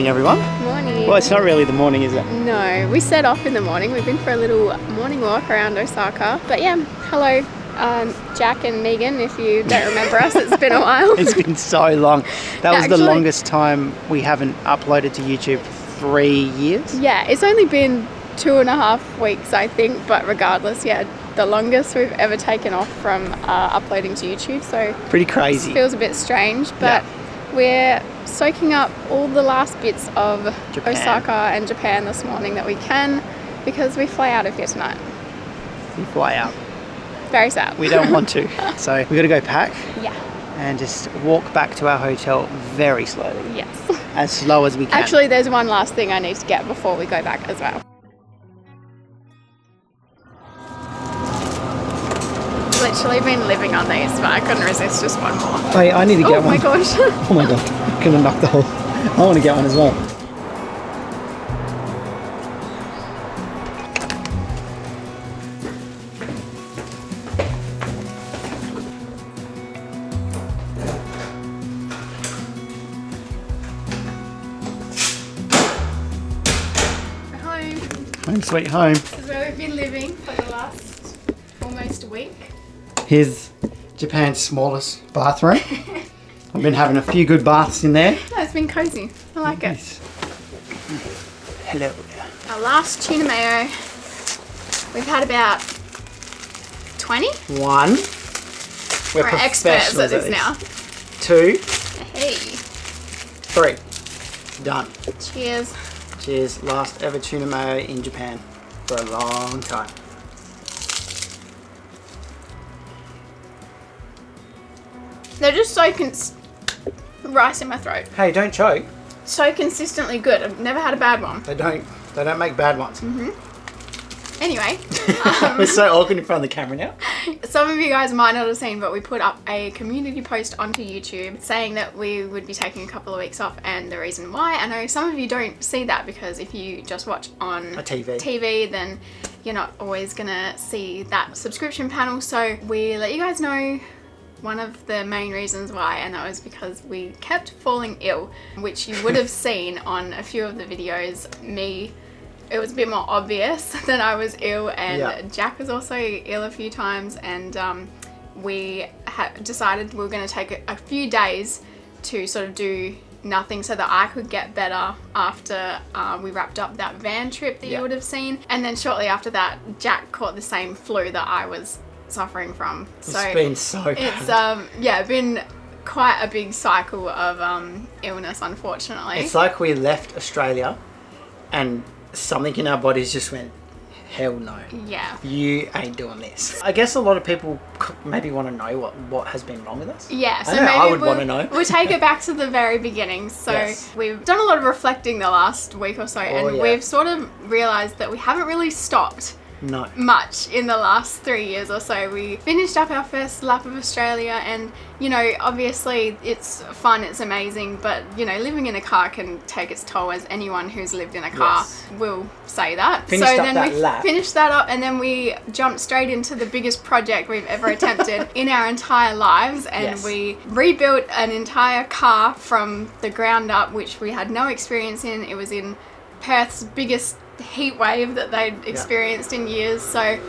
morning, everyone. Morning. Well, it's not really the morning, is it? No, we set off in the morning. We've been for a little morning walk around Osaka. But yeah, hello, Jack and Megan, if you don't remember us, it's been a while. It's been so long. That was Actually, the longest time we haven't uploaded to YouTube for 3 years. Yeah, it's only been 2.5 weeks, I think. But regardless, yeah, the longest we've ever taken off from uploading to YouTube. So pretty crazy. It feels a bit strange, but we're soaking up all the last bits of Japan. Osaka and Japan this morning that we can, because we fly out of here tonight. We fly out. Very sad. We don't want to. So we got to go pack. Yeah. And just walk back to our hotel very slowly. Yes. As slow as we can. Actually, there's one last thing I need to get before we go back as well. Literally been living on these, but I couldn't resist just one more. Wait, I need to get one. Oh my gosh. Oh my god, I'm gonna knock the whole. I want to get one as well. Home sweet home. This is where we've been living for the last almost week. Here's Japan's smallest bathroom. I've been having a few good baths in there. No, it's been cozy. I like it. Hello. Our last tuna mayo. We've had about 20. One. We're experts at this now. 2. Hey. 3. Done. Cheers. Cheers. Last ever tuna mayo in Japan for a long time. They're just so rice in my throat. Hey, don't choke. So consistently good. I've never had a bad one. They don't make bad ones. Anyway. We're so awkward in front of the camera now. Some of you guys might not have seen, but we put up a community post onto YouTube saying that we would be taking a couple of weeks off, and the reason why. I know some of you don't see that because if you just watch on a TV, then you're not always gonna see that subscription panel. So we let you guys know one of the main reasons why, and that was because we kept falling ill, which you would have seen on a few of the videos. It was a bit more obvious that I was ill, and Jack was also ill a few times, and we decided we were going to take a few days to sort of do nothing so that I could get better after we wrapped up that van trip that you would have seen. And then shortly after that, Jack caught the same flu that I was suffering from. It's been so bad. It's been quite a big cycle of illness, unfortunately. It's like we left Australia and something in our bodies just went, hell no. Yeah. You ain't doing this. I guess a lot of people maybe want to know what has been wrong with us. Yeah, so maybe maybe I would want to know. We'll take it back to the very beginning. So we've done a lot of reflecting the last week or so, and we've sort of realised that we haven't really stopped much in the last 3 years or so. We finished up our first lap of Australia, and you know, obviously it's fun, it's amazing, but you know, living in a car can take its toll, as anyone who's lived in a car will say that. Finished so up then that we lap. finished that up, and then we jumped straight into the biggest project we've ever attempted in our entire lives, and we rebuilt an entire car from the ground up, which we had no experience in. It was in Perth's biggest heat wave that they'd experienced in years. So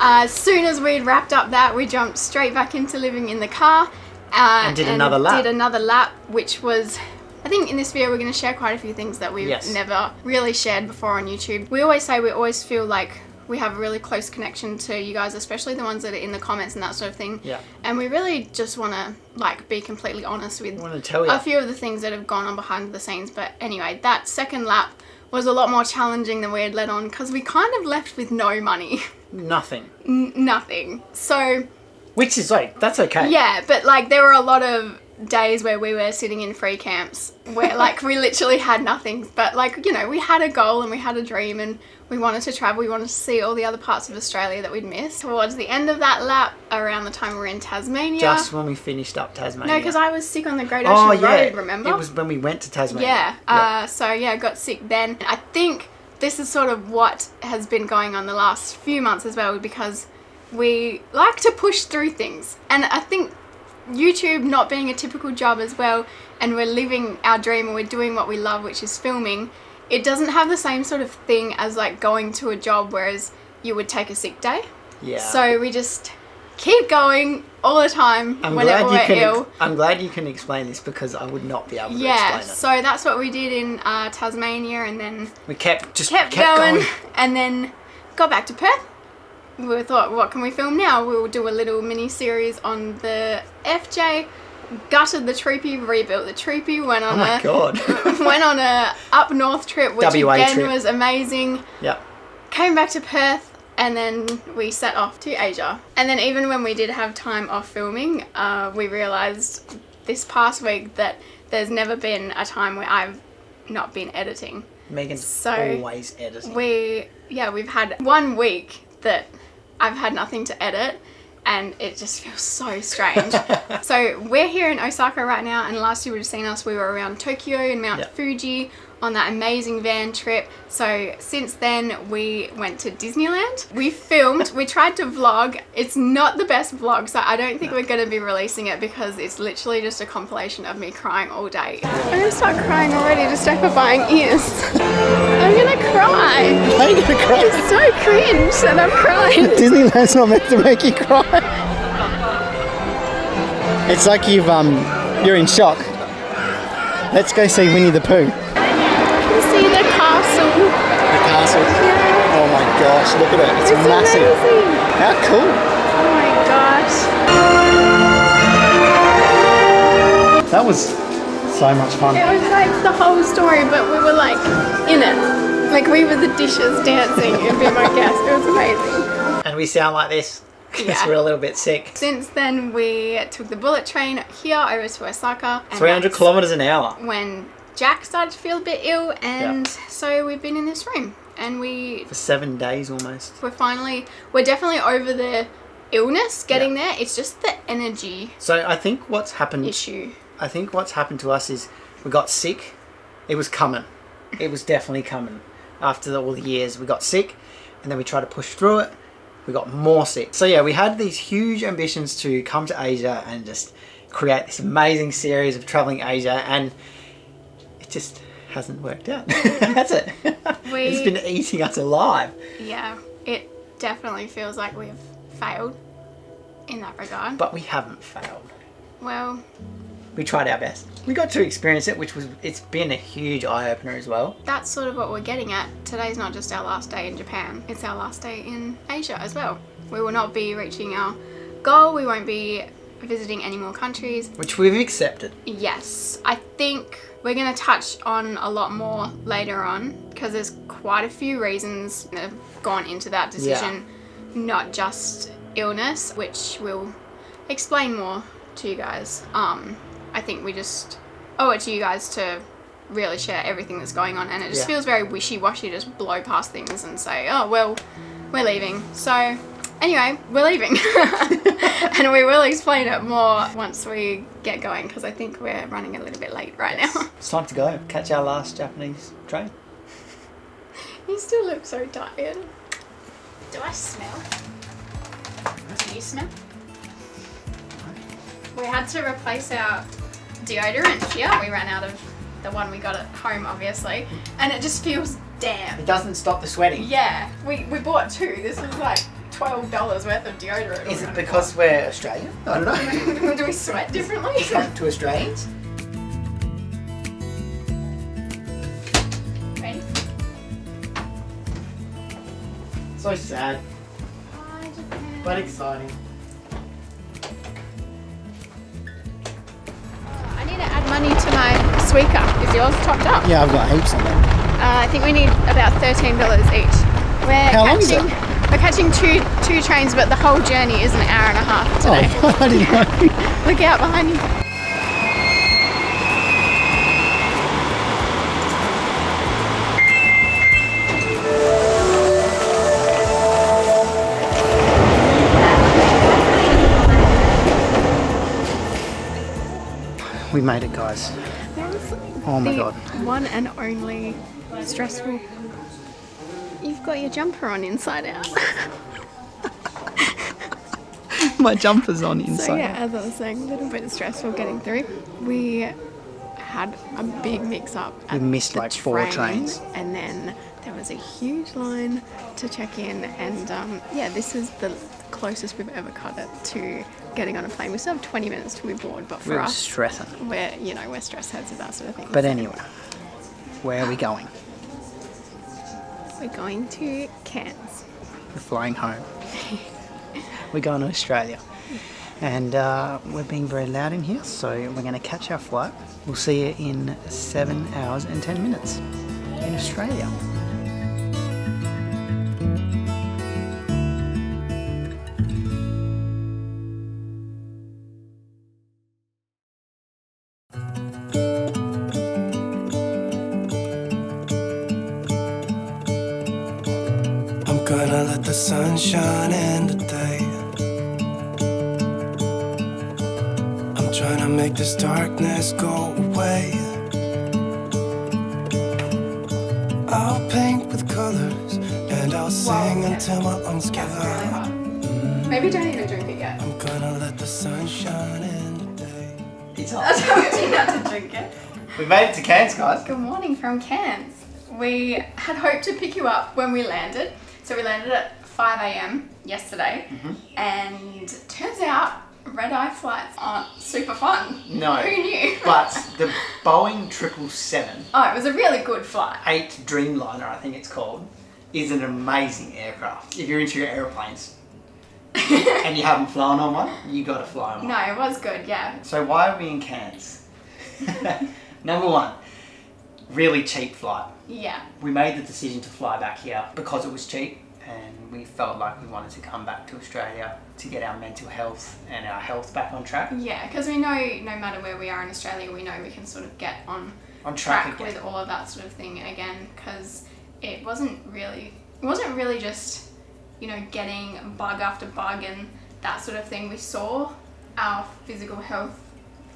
as soon as we'd wrapped up that, we jumped straight back into living in the car and did another lap, which was, I think in this video we're going to share quite a few things that we've never really shared before on YouTube. We always say we always feel like we have a really close connection to you guys, especially the ones that are in the comments and that sort of thing. And we really just want to like be completely honest with a few of the things that have gone on behind the scenes. But anyway, that second lap was a lot more challenging than we had let on, because we kind of left with no money. Nothing. Nothing. So... Which is like, that's okay. Yeah, but like there were a lot of days where we were sitting in free camps where like we literally had nothing, but like, you know, we had a goal and we had a dream, and we wanted to travel, we wanted to see all the other parts of Australia that we'd missed. Towards the end of that lap, around the time we were in Tasmania. Just when we finished up Tasmania. No, because I was sick on the Great Ocean Road, remember? It was when we went to Tasmania. So I got sick then. I think this is sort of what has been going on the last few months as well, because we like to push through things. And I think YouTube not being a typical job as well, and we're living our dream and we're doing what we love, which is filming, it doesn't have the same sort of thing as like going to a job, whereas you would take a sick day. Yeah. So we just keep going all the time whenever we're ill. I'm glad you can explain this because I would not be able to explain Yeah, it. so that's what we did in Tasmania, and then We kept going, and then got back to Perth. We thought, what can we film now? We'll do a little mini series on the FJ. Gutted the Troopy, rebuilt the Troopy, went on went on a up north trip, which WA again trip. was amazing. Yep. Came back to Perth, and then we set off to Asia. And then even when we did have time off filming, we realised this past week that there's never been a time where I've not been editing. Megan's always editing. We've had 1 week that I've had nothing to edit, and it just feels so strange. So we're here in Osaka right now, and last you would have seen us, we were around Tokyo and Mount Fuji on that amazing van trip. So since then we went to Disneyland. We filmed, we tried to vlog. It's not the best vlog, so I don't think we're going to be releasing it because it's literally just a compilation of me crying all day. I'm going to start crying already just over buying ears. I'm going to cry. Why are you going to cry? It's so cringe that I'm crying. Disneyland's not meant to make you cry. It's like you're in shock. Let's go see Winnie the Pooh. See the castle. The castle? Yeah. Oh my gosh, look at it. It's massive. Amazing. How cool. Oh my gosh. That was so much fun. It was like the whole story, but we were like in it. Like we were the dishes dancing and Be My Guest. It was amazing. And we sound like this because we're a little bit sick. Since then, we took the bullet train here over to Osaka. 300 kilometers an hour. When Jack started to feel a bit ill, and so we've been in this room, and for 7 days almost. We're definitely over the illness getting there. It's just the energy. So I think what's happened to us is we got sick. It was coming. It was definitely coming. After all the years, we got sick, and then we tried to push through it. We got more sick. So yeah, we had these huge ambitions to come to Asia and just create this amazing series of traveling Asia, and it just hasn't worked out, has it? It's been eating us alive. Yeah, it definitely feels like we've failed in that regard. But we haven't failed. Well, we tried our best. We got to experience it, it's been a huge eye-opener as well. That's sort of what we're getting at. Today's not just our last day in Japan, it's our last day in Asia as well. We will not be reaching our goal, we won't be visiting any more countries. Which we've accepted. Yes, I think we're going to touch on a lot more later on, because there's quite a few reasons that have gone into that decision, not just illness, which we'll explain more to you guys. I think we just owe it to you guys to really share everything that's going on, and it just feels very wishy-washy to just blow past things and say, oh well, we're leaving. So anyway, we're leaving. And we will explain it more once we get going, because I think we're running a little bit late right now. It's time to go. Catch our last Japanese train. You still look so tired. Do I smell? Do you smell? We had to replace our deodorant here. We ran out of the one we got at home, obviously, and it just feels damp. It doesn't stop the sweating. Yeah, we bought two. This was like $12 worth of deodorant. Is it because we're Australian? I don't know. Do we sweat differently? To Australians? Ready? So sad, but exciting. I need to add money to my Suica. Is yours topped up? Yeah, I've got heaps on there. I think we need about $13 each. How long is it? We're catching two trains, but the whole journey is an hour and a half today. Oh, I didn't know. Look out behind you. We made it, guys. Oh my god. One and only stressful. You've got your jumper on inside out. My jumper's on inside. So yeah, as I was saying, a little bit stressful getting through. We had a big mix-up. We missed like 4 trains. And then there was a huge line to check in. And yeah, this is the closest we've ever cut it to getting on a plane. We still have 20 minutes till we board, but for us, stressing. we're stress heads with that sort of thing. But anyway, where are we going? We're going to Cairns. We're flying home. We're going to Australia. And we're being very loud in here, so we're going to catch our flight. We'll see you in 7 hours and 10 minutes in Australia. I'm gonna let the sun shine in today. I'm trying to make this darkness go away. I'll paint with colors and I'll sing until my lungs give out. Maybe don't even drink it yet. I'm gonna let the sun shine in today. It's I told you not to drink it. We made it to Cairns, guys. Good morning from Cairns. We had hoped to pick you up when we landed. So we landed at 5 a.m. yesterday. And turns out red-eye flights aren't super fun. No. Who knew? But the Boeing 777, Oh, it was a really good flight. 8 Dreamliner, I think it's called, is an amazing aircraft. If you're into your aeroplanes and you haven't flown on one, you got to fly on one. No, it was good, yeah. So why are we in Cairns? Number one, really cheap flight. Yeah. We made the decision to fly back here because it was cheap, and we felt like we wanted to come back to Australia to get our mental health and our health back on track. Yeah, because we know no matter where we are in Australia, we know we can sort of get on track again with all of that sort of thing again, because it wasn't really just, you know, getting bug after bug and that sort of thing. We saw our physical health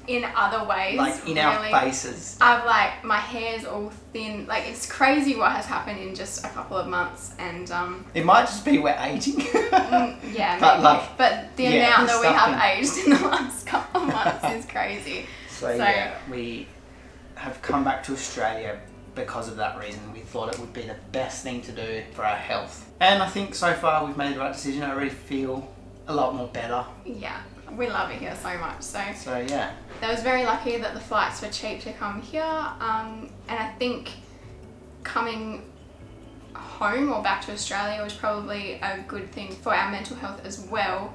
in other ways. Like in our faces. I've like, my hair's all thin. Like, it's crazy what has happened in just a couple of months. And it might just be we're aging. Yeah, but maybe. like, but the amount that we have aged in the last couple of months is crazy. So yeah, we have come back to Australia because of that reason. We thought it would be the best thing to do for our health. And I think so far we've made the right decision. I really feel a lot more better. Yeah, we love it here so much. So yeah. I was very lucky that the flights were cheap to come here. And I think coming home or back to Australia was probably a good thing for our mental health as well.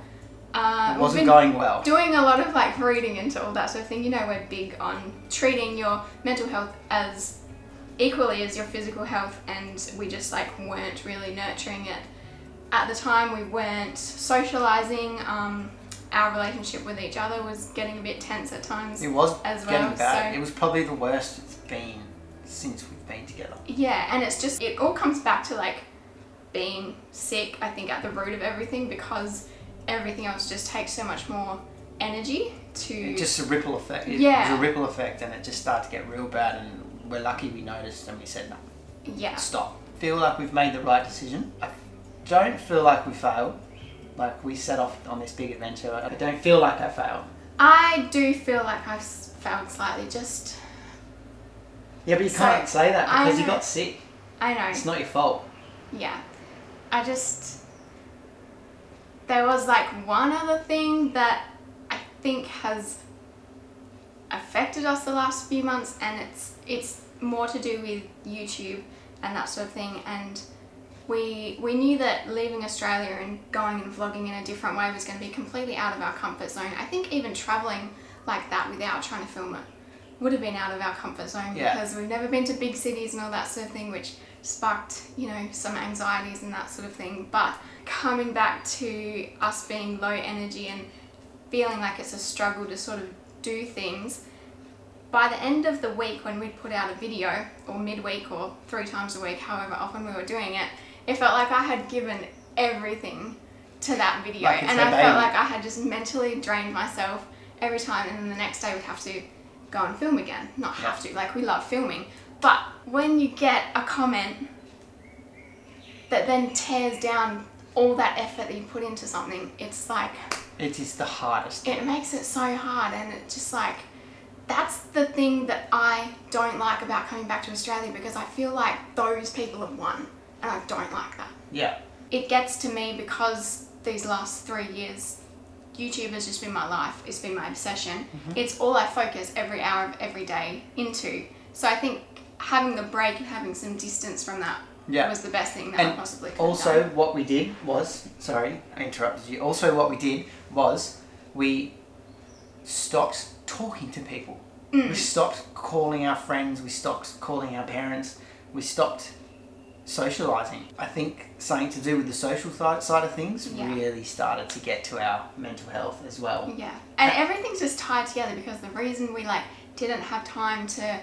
It wasn't going well. Doing a lot of like reading into all that sort of thing. You know, we're big on treating your mental health as equally as your physical health, and we just like weren't really nurturing it. At the time, we weren't socializing. Our relationship with each other was getting a bit tense at times. It was as getting well. bad. So, it was probably the worst it's been since we've been together. Yeah, and it's just, it all comes back to like being sick, I think, at the root of everything, because everything else just takes so much more energy to... Just a ripple effect. It Yeah. was a ripple effect, and it just started to get real bad, and we're lucky we noticed and we said, no, Yeah. stop. Feel like we've made the right decision. I don't feel like we failed. Like, we set off on this big adventure. I don't feel like I failed. I do feel like I've failed slightly, just... Yeah, but you can't say that because you got sick. I know. It's not your fault. Yeah. I just... There was like one other thing that I think has affected us the last few months, and it's more to do with YouTube and that sort of thing, and we knew that leaving Australia and going and vlogging in a different way was going to be completely out of our comfort zone. I think even traveling like that without trying to film it would have been out of our comfort zone, because we've never been to big cities and all that sort of thing, which sparked, you know, some anxieties and that sort of thing. But coming back to us being low energy and feeling like it's a struggle to sort of do things, by the end of the week when we'd put out a video, or midweek, or 3 times a week, however often we were doing it, it felt like I had given everything to that video, like and I felt like I had just mentally drained myself every time, and then the next day we'd have to go and film again. Not have to, like, we love filming, but when you get a comment that then tears down all that effort that you put into something, it's like, It is the hardest. It makes it so hard, and it just like, that's the thing that I don't like about coming back to Australia, because I feel like those people have won, and I don't like that. Yeah. It gets to me because these last 3 years, YouTube has just been my life. It's been my obsession. It's all I focus every hour of every day into. So I think having the break and having some distance from that was the best thing that I possibly could have done. What we did was, sorry, I interrupted you. Also, what we did was we stopped talking to people. We stopped calling our friends. We stopped calling our parents. We stopped socialising. I think something to do with the social side of things really started to get to our mental health as well. Yeah, and everything's just tied together, because the reason we like didn't have time to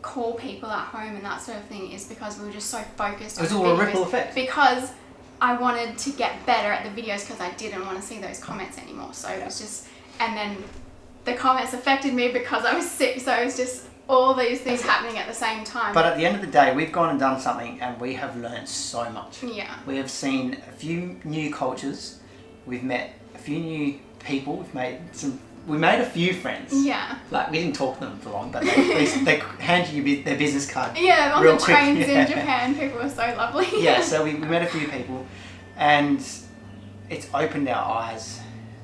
call people at home and that sort of thing is because we were just so focused on the videos. It was all a ripple effect. Because I wanted to get better at the videos, because I didn't want to see those comments anymore. So it was just, and then the comments affected me because I was sick. So it was just all these things happening at the same time. But at the end of the day, we've gone and done something, and we have learned so much. Yeah. We have seen a few new cultures. We've met a few new people. We made a few friends. Yeah. Like, we didn't talk to them for long, but they hand you their business card. Yeah, on the trains in Japan, people were so lovely. Yeah, so we met a few people, and it's opened our eyes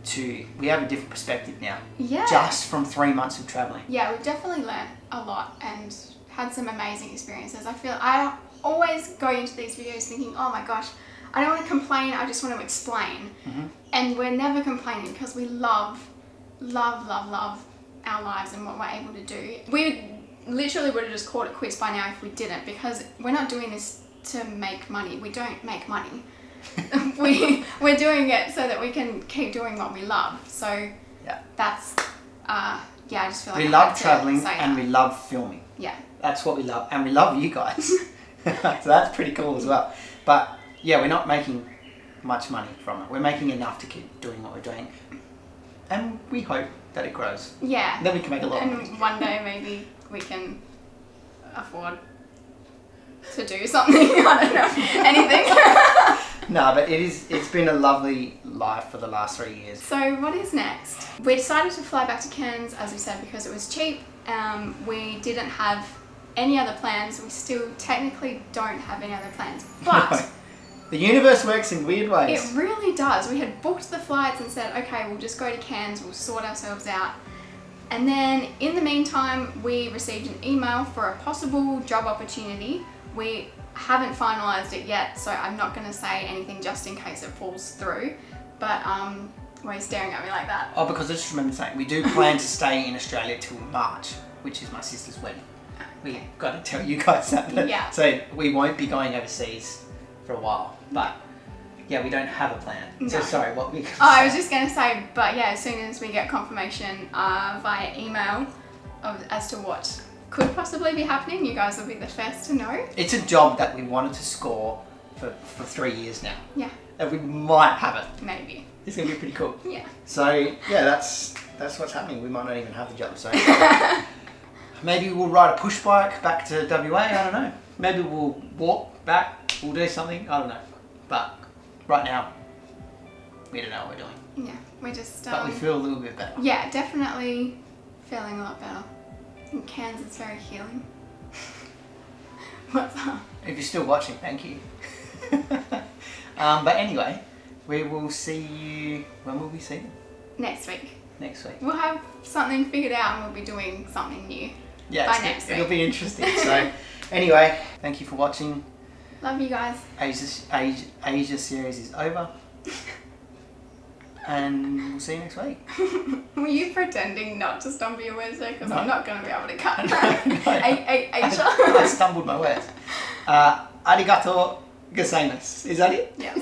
to, we have a different perspective now. Yeah. Just from 3 months of travelling. Yeah, we've definitely learnt a lot and had some amazing experiences. I always go into these videos thinking, oh my gosh, I don't want to complain, I just want to explain. And we're never complaining, because we love our lives and what we're able to do. We literally would have just called it quits by now if we didn't, because we're not doing this to make money. We don't make money. We're doing it so that we can keep doing what we love. So that's I just feel like we love traveling and we love filming. Yeah, that's what we love, and we love you guys. So that's pretty cool as well. But yeah, we're not making much money from it. We're making enough to keep doing what we're doing, and we hope that it grows. Yeah, then we can make a lot of money. And one day maybe we can afford to do something. I don't know, anything. No, but it's been a lovely life for the last 3 years. So what is next? We decided to fly back to Cairns, as we said, because it was cheap. We didn't have any other plans. We still technically don't have any other plans, but no. The universe works in weird ways. It really does. We had booked the flights and said, okay, we'll just go to Cairns, we'll sort ourselves out. And then in the meantime, we received an email for a possible job opportunity. We haven't finalised it yet, so I'm not going to say anything just in case it falls through. But why are you staring at me like that? Oh, because I just remembered saying we do plan to stay in Australia till March, which is my sister's wedding. We got to tell you guys that. Yeah. So we won't be going overseas for a while, but yeah, we don't have a plan. No. So sorry, what were you going to say? I was just going to say, but yeah, as soon as we get confirmation via email as to what could possibly be happening, you guys will be the first to know. It's a job that we wanted to score for 3 years now. Yeah. And we might have it. Maybe. It's going to be pretty cool. Yeah. So yeah, that's what's happening. We might not even have the job. So maybe we'll ride a push bike back to WA. I don't know. Maybe we'll walk back. We'll do something. I don't know. But right now, we don't know what we're doing. Yeah, we're just... but we feel a little bit better. Yeah, definitely feeling a lot better. And Cairns is very healing. What's up? If you're still watching, thank you. But anyway, we will see you... When will we see them? Next week. Next week. We'll have something figured out and we'll be doing something new. Yeah, by next week. It'll be interesting. So anyway, thank you for watching. Love you guys. Asia series is over. And we'll see you next week. Were you pretending not to stumble your words there? Because no. I'm not going to be able to cut. No. Asia. I stumbled my words. Arigato gozaimasu. Is that it? Yeah.